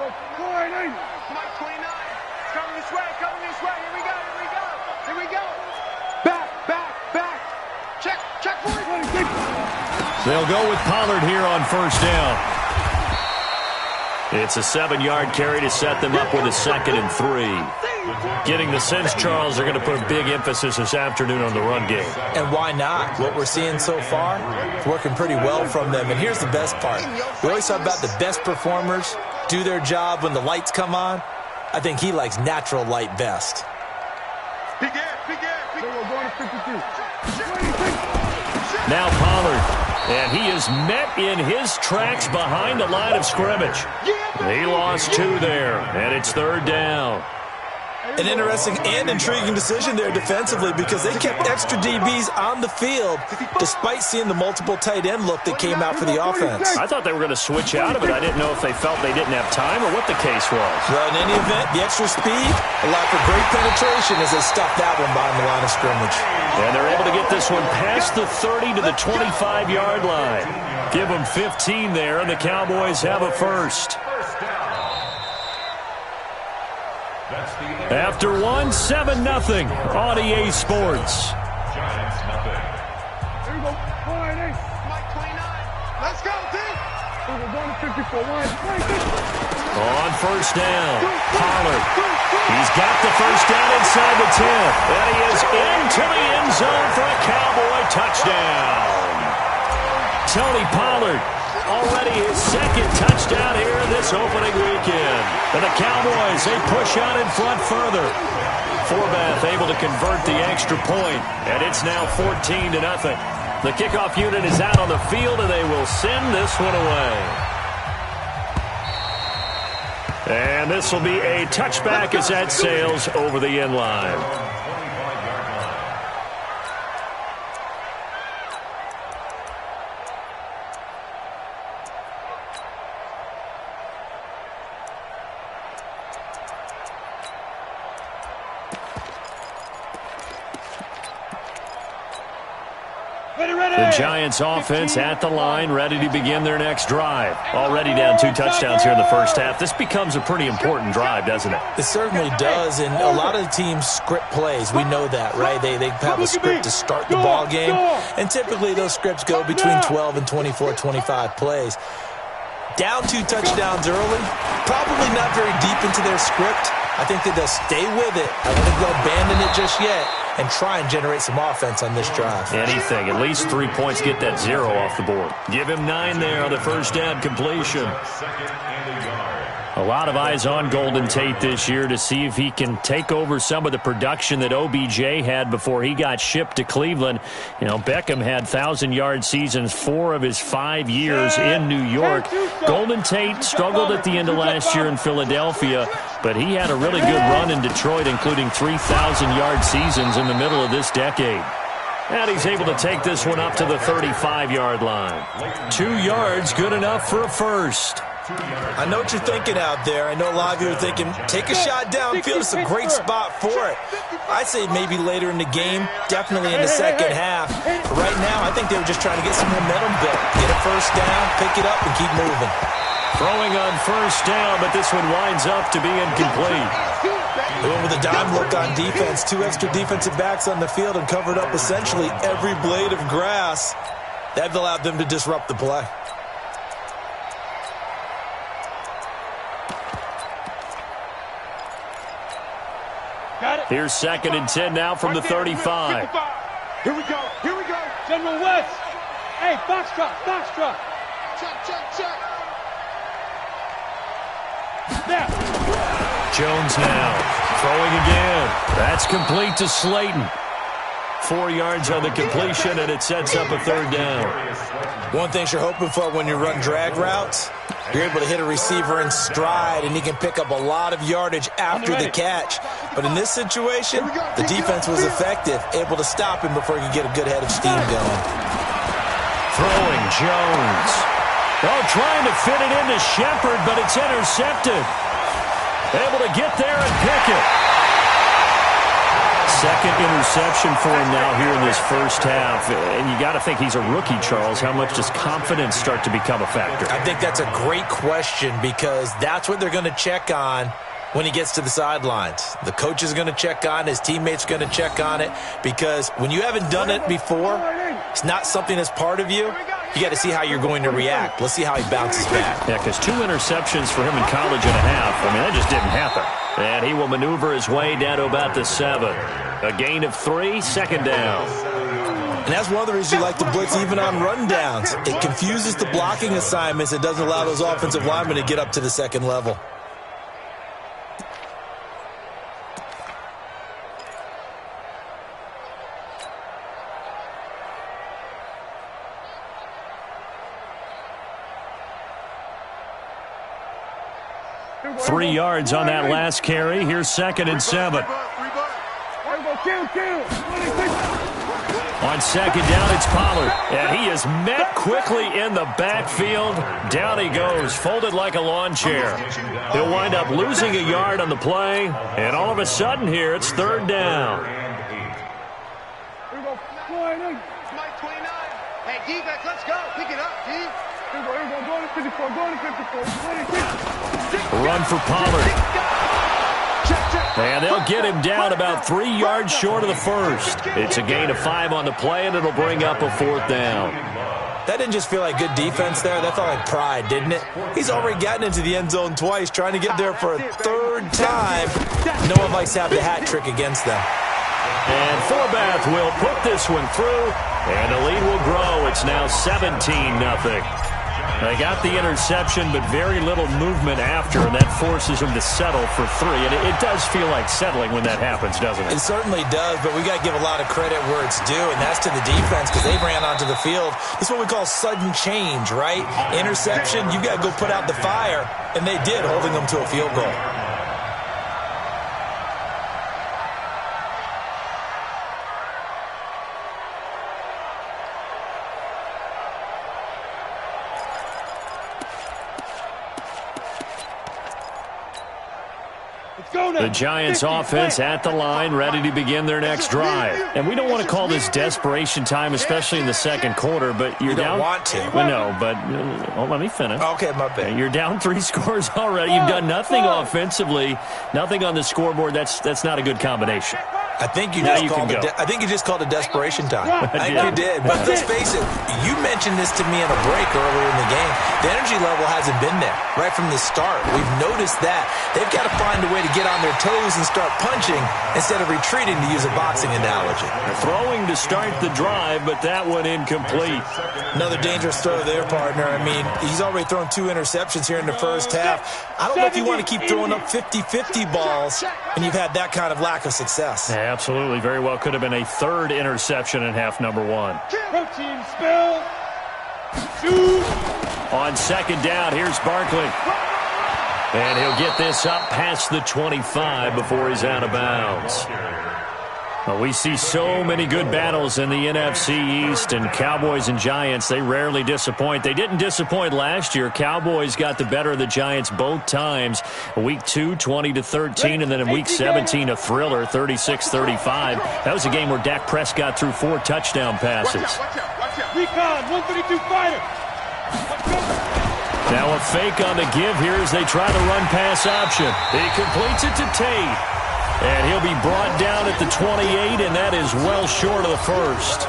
Mike 29. It's coming this way, Here we go. Back. Check for it. They'll go with Pollard here on first down. It's a 7-yard carry to set them up with a 2nd and 3. Getting the sense, Charles, they're going to put a big emphasis this afternoon on the run game. And why not? What we're seeing so far is working pretty well from them. And here's the best part. We always talk about the best performers do their job when the lights come on. I think he likes natural light best. Now Pollard, and he is met in his tracks behind the line of scrimmage. He lost 2 there, and it's 3rd down. An interesting and intriguing decision there defensively because they kept extra DBs on the field despite seeing the multiple tight end look that came out for the offense. I thought they were going to switch out of it. I didn't know if they felt they didn't have time or what the case was. Well, in any event, the extra speed allowed for great penetration as they stuffed that one behind the line of scrimmage. And they're able to get this one past the 30 to the 25-yard line. Give them 15 there, and the Cowboys have a first. After 1, 7-0 on EA Sports. Let's go, team. On first down, Pollard. He's got the first down inside the 10. And he is into the end zone for a Cowboy touchdown. Tony Pollard, already his 2nd touchdown here this opening weekend. And the Cowboys, they push on in front further. Forbath able to convert the extra point, and it's now 14-0. The kickoff unit is out on the field, and they will send this one away. And this will be a touchback as that sails over the end line. The Giants offense at the line, ready to begin their next drive. Already down 2 touchdowns here in the first half. This becomes a pretty important drive, doesn't it? It certainly does, and a lot of the teams script plays. We know that, right? They have a script to start the ball game, and typically those scripts go between 12 and 24, 25 plays. Down 2 touchdowns early, probably not very deep into their script. I think that they'll stay with it. I don't think they'll abandon it just yet and try and generate some offense on this drive. Anything. At least 3 points, get that 0 off the board. Give him 9 there on the first down completion. A lot of eyes on Golden Tate this year to see if he can take over some of the production that OBJ had before he got shipped to Cleveland. You know, Beckham had 1,000-yard seasons 4 of his 5 years in New York. Golden Tate struggled at the end of last year in Philadelphia, but he had a really good run in Detroit, including 3,000-yard seasons in the middle of this decade. And he's able to take this one up to the 35-yard line. 2 yards, good enough for a first. I know what you're thinking out there. I know a lot of you are thinking, take a shot downfield. It's a great spot for it. I'd say maybe later in the game, definitely in the second half. But right now, I think they were just trying to get some momentum built. Get a first down, pick it up, and keep moving. Throwing on first down, but this one winds up to be incomplete. They went with a dime look on defense. 2 extra defensive backs on the field and covered up essentially every blade of grass. That allowed them to disrupt the play. Here's 2nd and 10 now from the 35. Here we go. General West. Hey, Foxtrot. Check. Now. Jones now throwing again. That's complete to Slayton. 4 yards on the completion, and it sets up a 3rd down. One thing you're hoping for when you run drag routes, you're able to hit a receiver in stride, and he can pick up a lot of yardage after the catch. But in this situation, the defense was effective, able to stop him before he could get a good head of steam going. Throwing Jones. Oh, trying to fit it into Shepard, but it's intercepted. Able to get there and pick it. second interception for him now here in this first half. And you got to think he's a rookie, Charles. How much does confidence start to become a factor? I think that's a great question because that's what they're going to check on when he gets to the sidelines. The coach is going to check on it. His teammates are going to check on it because when you haven't done it before, it's not something that's part of you. You got to see how you're going to react. Let's see how he bounces back. Yeah, because 2 interceptions for him in college and a half. I mean, that just didn't happen. And he will maneuver his way down to about the 7. A gain of 3, second down. And that's one of the reasons you like to blitz even on rundowns. It confuses the blocking assignments. It doesn't allow those offensive linemen to get up to the second level. Three yards on that last carry. Here's 2nd and 7. On 2nd down, it's Pollard. And he is met quickly in the backfield. Down he goes, folded like a lawn chair. He'll wind up losing a yard on the play. And all of a sudden here, it's 3rd down. Mike 29. Hey, defense, let's go. Pick it up, D. Run for Pollard. And they'll get him down about 3 yards short of the first. It's a gain of 5 on the play, and it'll bring up a 4th down. That didn't just feel like good defense there. That felt like pride, didn't it? He's already gotten into the end zone twice, trying to get there for a 3rd time. No one likes to have the hat trick against them. And Forbath will put this one through, and the lead will grow. It's now 17-0. They got the interception, but very little movement after, and that forces them to settle for 3. And it does feel like settling when that happens, doesn't it? It certainly does, but we got to give a lot of credit where it's due, and that's to the defense because they ran onto the field. This is what we call sudden change, right? Interception, you got to go put out the fire, and they did, holding them to a field goal. The Giants offense at the line, ready to begin their next drive. And we don't want to call this desperation time, especially in the second quarter, but you're down. You don't want to. Well, no, but let me finish. Okay, my bad. You're down 3 scores already. You've done nothing offensively, nothing on the scoreboard. That's not a good combination. I think you just called it desperation time. I think you did. But let's face it, you mentioned this to me in a break earlier in the game. The energy level hasn't been there right from the start. We've noticed that. They've got to find a way to get on their toes and start punching instead of retreating, to use a boxing analogy. They're throwing to start the drive, but that one incomplete. Another dangerous throw there, partner. I mean, he's already thrown 2 interceptions here in the first half. I don't know if you want to keep throwing up 50-50 balls when you've had that kind of lack of success. Absolutely. Very well could have been a 3rd interception in half number 1. Protein spill. Shoot. On 2nd down, here's Barkley. And he'll get this up past the 25 before he's out of bounds. Well, we see so many good battles in the NFC East, and Cowboys and Giants, they rarely disappoint. They didn't disappoint last year. Cowboys got the better of the Giants both times. Week 2, 20-13, and then in Week 17, a thriller, 36-35. That was a game where Dak Prescott threw 4 touchdown passes. Watch out. Recon, 132 fighter. Now a fake on the give here as they try the run-pass option. He completes it to Tate. And he'll be brought down at the 28, and that is well short of the first.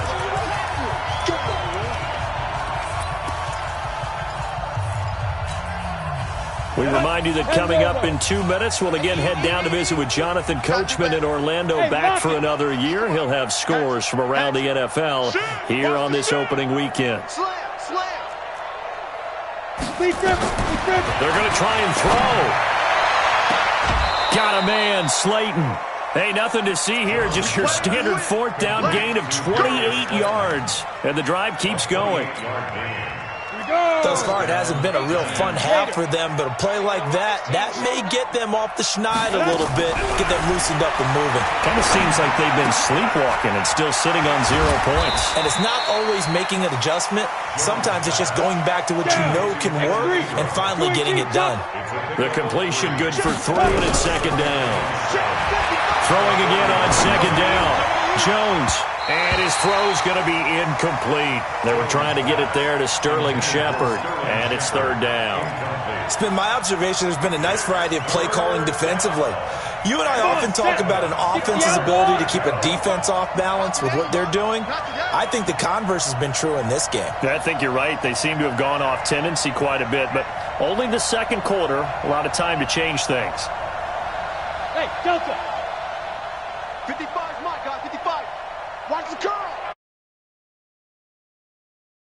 We remind you that coming up in 2 minutes, we'll again head down to visit with Jonathan Coachman in Orlando, back for another year. He'll have scores from around the NFL here on this opening weekend. They're going to try and throw. Got a man, Slayton. Hey, nothing to see here, just your standard 4th down gain of 28 yards. And the drive keeps going. Thus far, it hasn't been a real fun half for them, but a play like that may get them off the schneid a little bit, get them loosened up and moving. Kind of seems like they've been sleepwalking and still sitting on 0 points. And it's not always making an adjustment. Sometimes it's just going back to what you know can work and finally getting it done. The completion good for 3, and it's second down. Throwing again on second down. Jones. And his throw's going to be incomplete. They were trying to get it there to Sterling Shepard, and it's third down. It's been my observation there's been a nice variety of play calling defensively. You and I often talk about an offense's ability to keep a defense off balance with what they're doing. I think the converse has been true in this game. I think you're right. They seem to have gone off tendency quite a bit, but only the second quarter, a lot of time to change things. Hey, Delta! 55 is my guy, 55. Watch the curve.